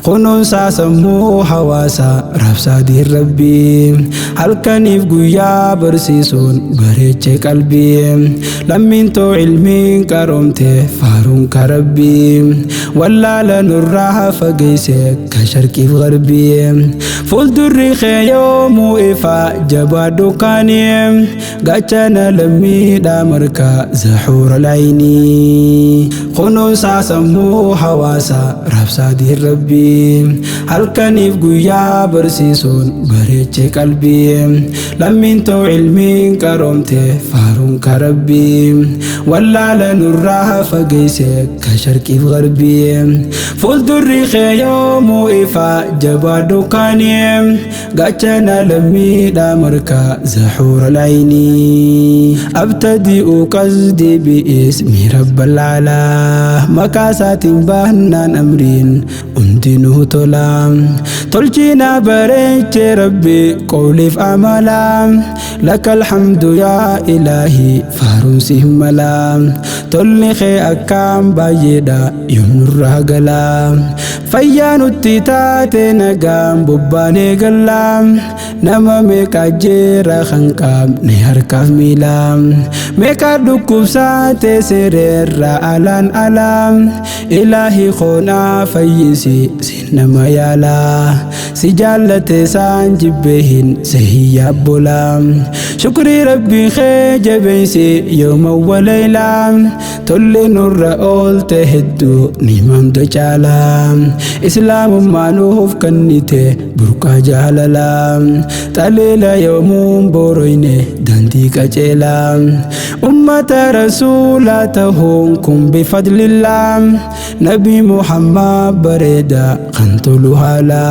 kunuunsa sammuu hawaasa raabsaa rabbii halkaniif guyyaa barsiisuun bareechee qalbii lammiintoo ilmiin qaroomte faaruun ka rabbii wallaala nurraa fageesse ka sharqiif garbii fuuldurri kee yoomuu ifa jabaa dukkaanii gaachana lammiidhaa marka zahuura laayinii kunuunsa sammuu hawaasa raabsaa rabbii halkaniif guyyaa barsiisuun bareechee qalbii lammiintoo ilmiin qaroomte faaruun ka rabbii wallaala nurraa fageesse ka sharqiif garbii fuuldurri kee yoomuu ifa jabaa dukkaanii gaachana lammiidhaa marka zahuura laayinii abtadi'u qasdii bi'ismi rabbal alaa makaasaatiin baannaan amriin undinuu tola tolchina bareeche rabbi qawliif amala lakal hamdu yaa ilaahi faaruun si mala tolni kee akkam baay'eedha yoomnurraa gala fayyaa nutti taate nagaan bobbaanee galla nama meeqa jeera kan qabne harkaaf miila meeqa dhukkubsaate sireerra alaan alaam ilaahi koonaa fayyisi sinama yaala si jaallate saan jibbehin sehiyyaa bola shukrii rabbii kee jabeeysi yooma walayla tolle nurra oolte hedduu nimamdo caala islaamummaa nuuf kannite burqaa jaalala xaleela yoomuun booroyne dandii qaceela ummata rasuulaa tahuun kun bifadlillah nabi muhammad bareeda kan tolu haala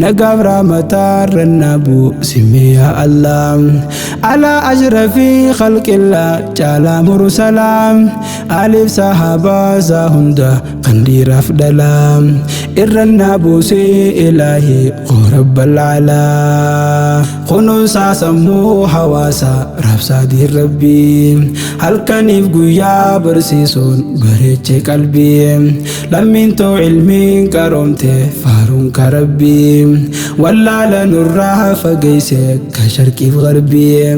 nagaaf rahmataarra nabu simeya allah ala ashrafi khalqillah caala mursalaam alif sahaba hunda kan dhiiraaf dhala irra nabuusi ilaahi rabbal alaa kunuunsa sammuu hawaasa raabsaa rabbii halkaniif guyyaa barsiisuun bareechee qalbii lammiintoo ilmiin qaroomte faaruun ka rabbii wallaala nurraa fageesse ka sharqiif garbii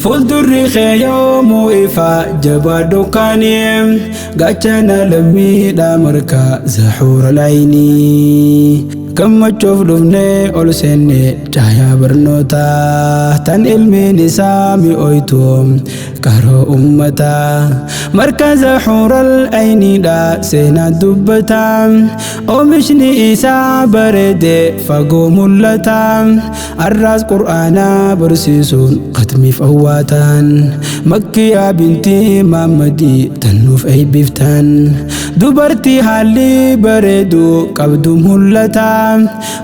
fuuldurri kee yoomuu ifa jabaa dukkaanii gaachana lammiidhaa marka zahuura laayinii gammachoof dhufnee ol seenne caayaa barnootaa tan ilmiin isaa mi'ooytu qaroo ummataa markaza huural ayniidha seenaa dubbataa oomishni isaa bareede fagoo mul'ataa arraas qur'aanaa barsiisuun qatmiif awwaataan makkiyaa bintii maammadii tannuuf eebbiftaan dubartii haalli bareedu qabdu mul'ataa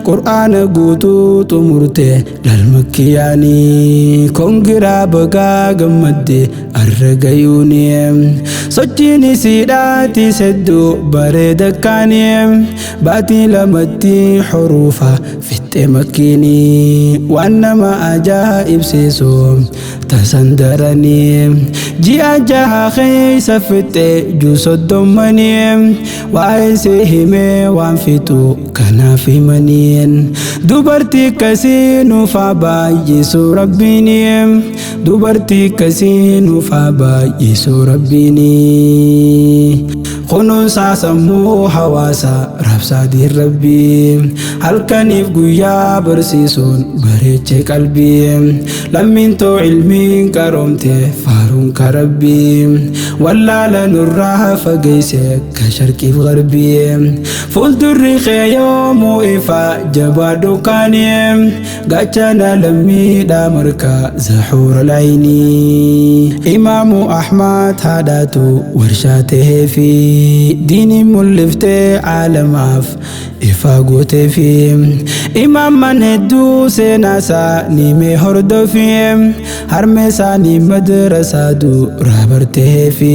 qur'aana guutuu xumurte lalmakkiyaanii kongiraa bagaa gammadde arragayuuni sochiin isiidhaati sedduu bareeda kaanii baatii lamatti xuruufa fixxe makkiini waan nama ajaa'ibsiisu tasandaranii ji'a jaha keeysa fixxe juusoddommanii waa'ee si himee waan fixu kanaaf himaniin dubartii kasii nuufaa baay'isuu rabbiini dubartii kasii nuufaa baay'isuu rabbiini kunuunsa sammuu hawaasa raabsaa rabbii halkaniif guyyaa barsiisuun bareechee qalbii lammiintoo ilmiin qaroomte faaruun ka rabbii wallaala nurraa fageesse ka sharqiif garbii fuuldurri kee yoomuu ifa jabaa dukkaanii gaachana lammiidhaa marka zahuura laayinii imaamu ahmad haadhaatu warshaa tahee fi diini mul'iftee caalamaaf ifa gootee fi imaaman hedduu seenaasaa nimee hordofii harmeesaa ni madrasaa duraa bartee fi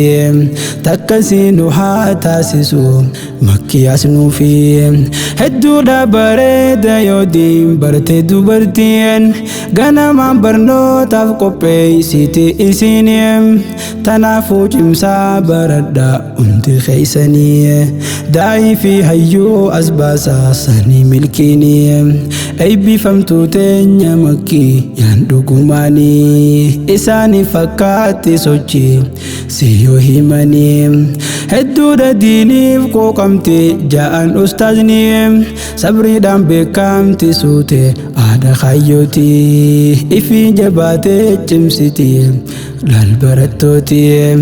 takkasii nu haa taasisu makkiyaas nuufi hedduudha bareeda yoo diin barte dubartiin ganamaan barnootaaf qopheessiti isiin tanaafuu cimsaa baradhaa hundi keeysanii داعي في هيو أسباسا سني ملكيني أي بفمتو تنيا مكي يندوكو ماني إساني فكاتي سوچي سيو هيماني هدو دا ديني فكو قمتي جاءن أستاذني صبري دام بكامتي سوتي آدا خيوتي إفي جباتي جمسيتي لالبرتوتي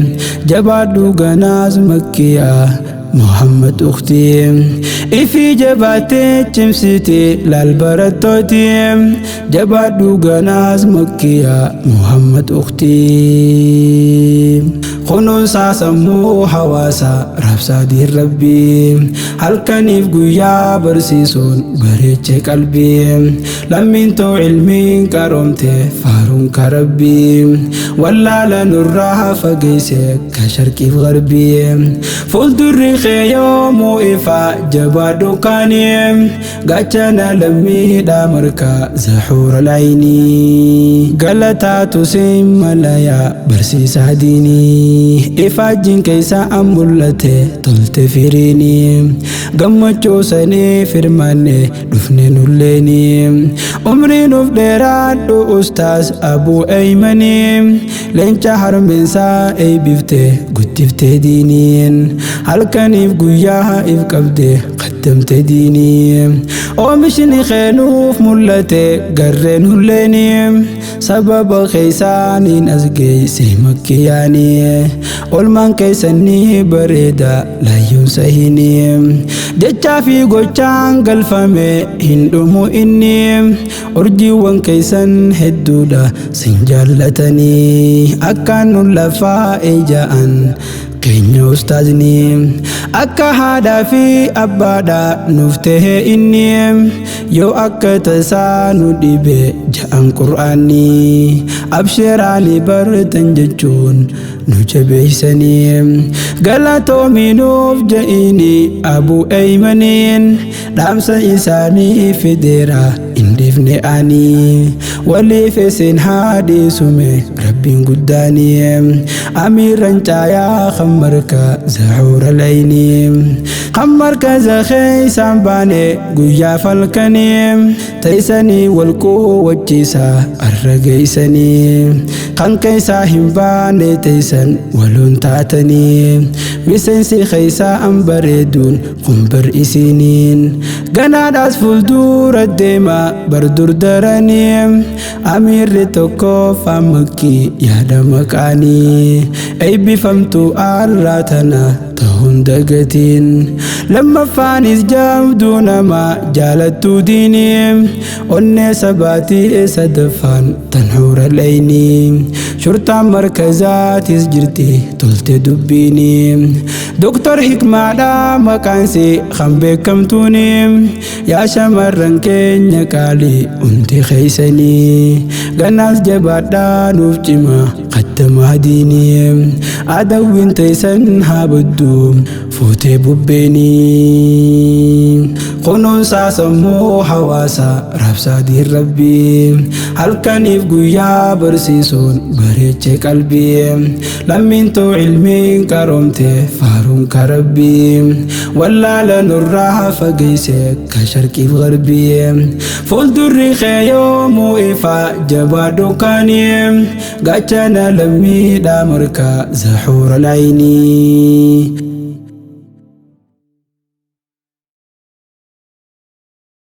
جبادو غناز مكيا محمد أختي إفي جباتي جمسيتي لالبرتوتي جبادو غناز مكيا محمد أختي خنون ساسمو حواسا رفسا دير ربي هل كنيف قويا برسيسون بريتش قلبي لمن تو علمي كرمتي فارون كربي ولا لنراها فقيسك كشركي في غربي فول دريخي يوم وإفا جبادو كاني قاتنا لمي دامركا زحور العيني قلتاتو سيمالايا برسيسا ديني إفاجين كيسا أمبولتي تلتفريني قمتشو سني فرماني دفني نوليني عمري نفدرات دو أستاذ أبو أيمني لنشا حرمين سا أي بفتي قدفتي دينين هل كان إفقوياها إفقبدي قدمت ديني ومشني خينوف ملتي قرين هليني سبب خيساني نزقي سيمكياني olman kaysani bareda la yusahini jecha fi gochan galfame hindumu inni urji wan kaysan hedduda sinjallatani akanu lafa ejaan kenya ustazni akka hada fi abada nuftehe inni yo akka tasanu dibe jaan qur'ani abshirani bartan jechun نجبيسني قلتو منوف جئيني أبو أيمنين دامس إساني في ديرا اندفني أني ولي في سن هادي سمي ربي قداني أمير انتايا خمرك زحور العيني خمرك زخي سامباني قويا فالكني تيسني والكو وجيسا الرقيسني خان كيسا همباني تيسني ولون تاتني مسنسي خيسا أمبردون قنبر إسينين قناد أسفل دور الدماء بردور دراني أمير لتوكو فمكي يادا مكاني أي بفمتو آلاتنا تهون دقتين لما فانيس جام دون ما جالتو ديني أني سباتي سدفان تنحور العيني شرطة مركزات جرتي تلت دبيني دكتور حكمة دا مكانسي خمبي كمتوني يا شمرن كينيا كالي انتي خيسني غناس جبادا نوفجما قدم هديني أدوين تيسن هابدو فوتي ببيني خنون ساسمو حواسا رفسا دير ربي هل كان يفقويا برسيسون بريتش قلبي لمن تو علمي كرمتي فارون كربي ولا لنراها فقيسك كشركي في غربي فول دريخي يوم وإفا جبادو كاني قاتنا لمي دامركا زحور العيني